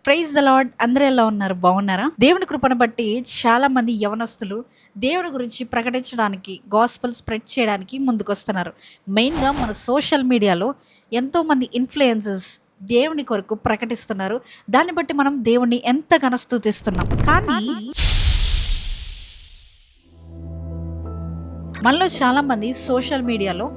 Praise the lord. అందరూ ఎలా ఉన్నారు? బాగున్నారా? దేవుని కృపను బట్టి చాలా మంది యవనస్తులు దేవుని గురించి ప్రకటించడానికి, గాస్పెల్ స్ప్రెడ్ చేయడానికి ముందుకొస్తున్నారు. మెయిన్గా మన సోషల్ మీడియాలో ఎంతోమంది ఇన్ఫ్లుయెన్సర్స్ దేవుని కొరకు ప్రకటిస్తున్నారు. దాన్ని బట్టి మనం దేవుణ్ణి ఎంతగానో స్తుతిస్తున్నాం. కానీ మనలో చాలా మంది సోషల్ మీడియాలో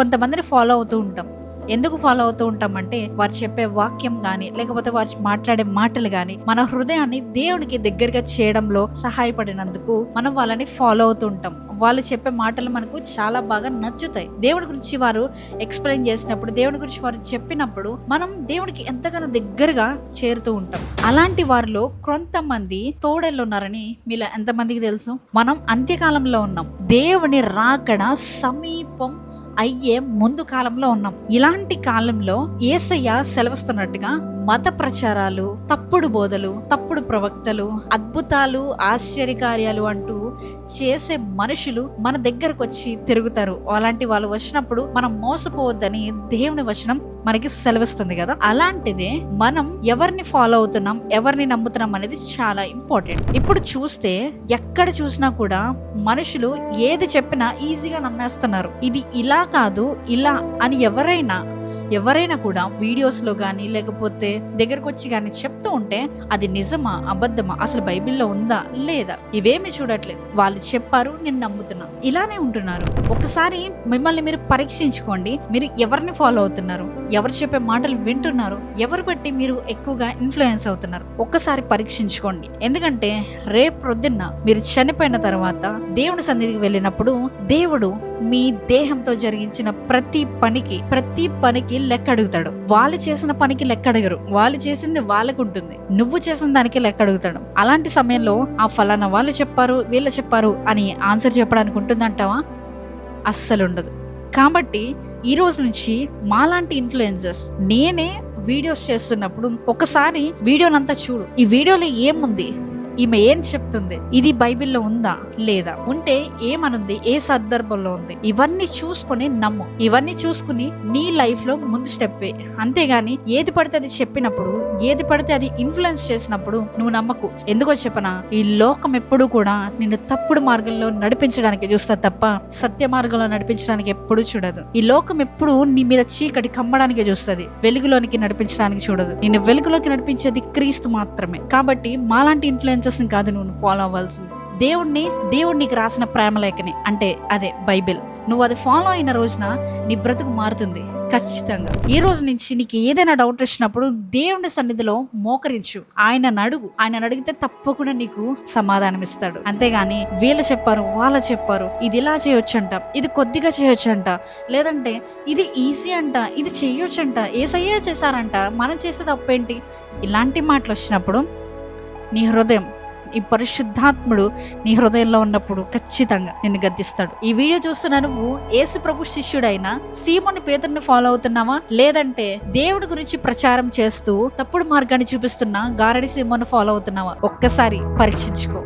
కొంతమందిని ఫాలో అవుతూ ఉంటాం. ఎందుకు ఫాలో అవుతూ ఉంటామంటే వారు చెప్పే వాక్యం కానీ లేకపోతే వారు మాట్లాడే మాటలు కానీ మన హృదయాన్ని దేవునికి దగ్గరగా చేయడంలో సహాయపడినందుకు మనం వాళ్ళని ఫాలో అవుతూ ఉంటాం. వాళ్ళు చెప్పే మాటలు మనకు చాలా బాగా నచ్చుతాయి. దేవుడి గురించి వారు ఎక్స్ప్లెయిన్ చేసినప్పుడు, దేవుడి గురించి వారు చెప్పినప్పుడు మనం దేవుడికి ఎంతగానో దగ్గరగా చేరుతూ ఉంటాం. అలాంటి వారిలో కొంతమంది తోడేళ్ళు ఉన్నారని మీలో ఎంతమందికి తెలుసు? మనం అంత్యకాలంలో ఉన్నాం. దేవుని రాకడ సమీపం అయ్యే ముందు కాలంలో ఉన్నాం. ఇలాంటి కాలంలో యేసయ్య సెలవిస్తున్నట్టుగా మత ప్రచారాలు, తప్పుడు బోధలు, తప్పుడు ప్రవక్తలు, అద్భుతాలు, ఆశ్చర్యకార్యాలు అంటూ చేసే మనుషులు మన దగ్గరకు వచ్చి తిరుగుతారు. అలాంటి వాళ్ళు వచ్చినప్పుడు మనం మోసపోవద్దని దేవుని వచనం మనకి సెలవిస్తుంది కదా. అలాంటిదే మనం ఎవరిని ఫాలో అవుతున్నాం, ఎవరిని నమ్ముతున్నాం అనేది చాలా ఇంపార్టెంట్. ఇప్పుడు చూస్తే ఎక్కడ చూసినా కూడా మనుషులు ఏది చెప్పినా ఈజీగా నమ్మేస్తున్నారు. ఇది ఇలా కాదు, ఇలా అని ఎవరైనా కూడా వీడియోస్లో కానీ లేకపోతే దగ్గరకు వచ్చి కానీ చెప్తూ ఉంటే అది నిజమా అబద్ధమా, అసలు బైబిల్లో ఉందా లేదా, ఇవేమి చూడట్లేదు. వాళ్ళు చెప్పారు, నేను నమ్ముతున్నా, ఇలానే ఉంటున్నారు. ఒకసారి మిమ్మల్ని మీరు పరీక్షించుకోండి. మీరు ఎవరిని ఫాలో అవుతున్నారు, ఎవరు చెప్పే మాటలు వింటున్నారు, ఎవరు బట్టి మీరు ఎక్కువగా ఇన్ఫ్లుయెన్స్ అవుతున్నారు, ఒక్కసారి పరీక్షించుకోండి. ఎందుకంటే రేపు ప్రొద్దున్న మీరు చనిపోయిన తర్వాత దేవుని సన్నిధికి వెళ్ళినప్పుడు దేవుడు మీ దేహంతో జరిగించిన ప్రతి పనికి లెక్క అడుగుతాడు. వాళ్ళు చేసిన పనికి లెక్క అడగరు. వాళ్ళు చేసింది వాళ్ళకు ఉంటుంది, నువ్వు చేసిన దానికి లెక్క అడుగుతాడు. అలాంటి సమయంలో ఆ ఫలానా వాళ్ళు చెప్పారు, వీళ్ళు చెప్పారు అని ఆన్సర్ చెప్పడానికి ఉంటుందంటావా? అస్సలు ఉండదు. కాబట్టి ఈ రోజు నుంచి మాలాంటి ఇన్ఫ్లుయెన్సర్స్, నేనే వీడియోస్ చేస్తున్నప్పుడు ఒకసారి వీడియోనంతా చూడు. ఈ వీడియోలో ఏముంది, ఈమె ఏం చెప్తుంది, ఇది బైబిల్లో ఉందా లేదా, ఉంటే ఏమనుంది, ఏ సందర్భంలో ఉంది, ఇవన్నీ చూసుకుని నమ్ము. ఇవన్నీ చూసుకుని నీ లైఫ్ లో ముందు స్టెప్ వే. అంతేగాని ఏది పడితే అది చెప్పినప్పుడు, ఏది పడితే అది ఇన్ఫ్లుయెన్స్ చేసినప్పుడు నువ్వు నమ్మకు. ఎందుకో చెప్పనా, ఈ లోకం ఎప్పుడు కూడా నిన్ను తప్పుడు మార్గంలో నడిపించడానికి చూస్తా తప్ప సత్య మార్గంలో నడిపించడానికి ఎప్పుడు చూడదు. ఈ లోకం ఎప్పుడు నీ మీద చీకటి కమ్మడానికి చూస్తుంది, వెలుగులోనికి నడిపించడానికి చూడదు. నిన్ను వెలుగులోకి నడిపించేది క్రీస్తు మాత్రమే. కాబట్టి మాలాంటి ఇన్ఫ్లుయెన్సర్స్ కాదు నువ్వు ఫాలో అవ్వాల్సింది, దేవుడికి రాసిన ప్రేమలేఖని, అంటే అదే బైబిల్. నువ్వు అది ఫాలో అయిన రోజున నీ బ్రతుకు మారుతుంది ఖచ్చితంగా. ఈ రోజు నుంచి నీకు ఏదైనా డౌట్ వచ్చినప్పుడు దేవుని సన్నిధిలో మోకరించు, ఆయన అడిగితే తప్పకుండా నీకు సమాధానం ఇస్తాడు. అంతేగాని వీళ్ళు చెప్పారు, వాళ్ళు చెప్పారు, ఇది ఇలా చేయొచ్చంట, ఇది కొద్దిగా చేయొచ్చంట, లేదంటే ఇది ఈజీ అంట, ఇది చెయ్యొచ్చంట, యేసయ్య చేశారంట, మనం చేసే తప్పేంటి, ఇలాంటి మాటలు వచ్చినప్పుడు నీ హృదయం, ఈ పరిశుద్ధాత్ముడు నీ హృదయంలో ఉన్నప్పుడు ఖచ్చితంగా నిన్ను గద్దిస్తాడు. ఈ వీడియో చూస్తున్నా నువ్వు యేసు ప్రభు శిష్యుడైన సీమోను పేతురుని ఫాలో అవుతున్నావా, లేదంటే దేవుడి గురించి ప్రచారం చేస్తూ తప్పుడు మార్గాన్ని చూపిస్తున్న గారడి సీమోను ఫాలో అవుతున్నావా? ఒక్కసారి పరీక్షించుకో.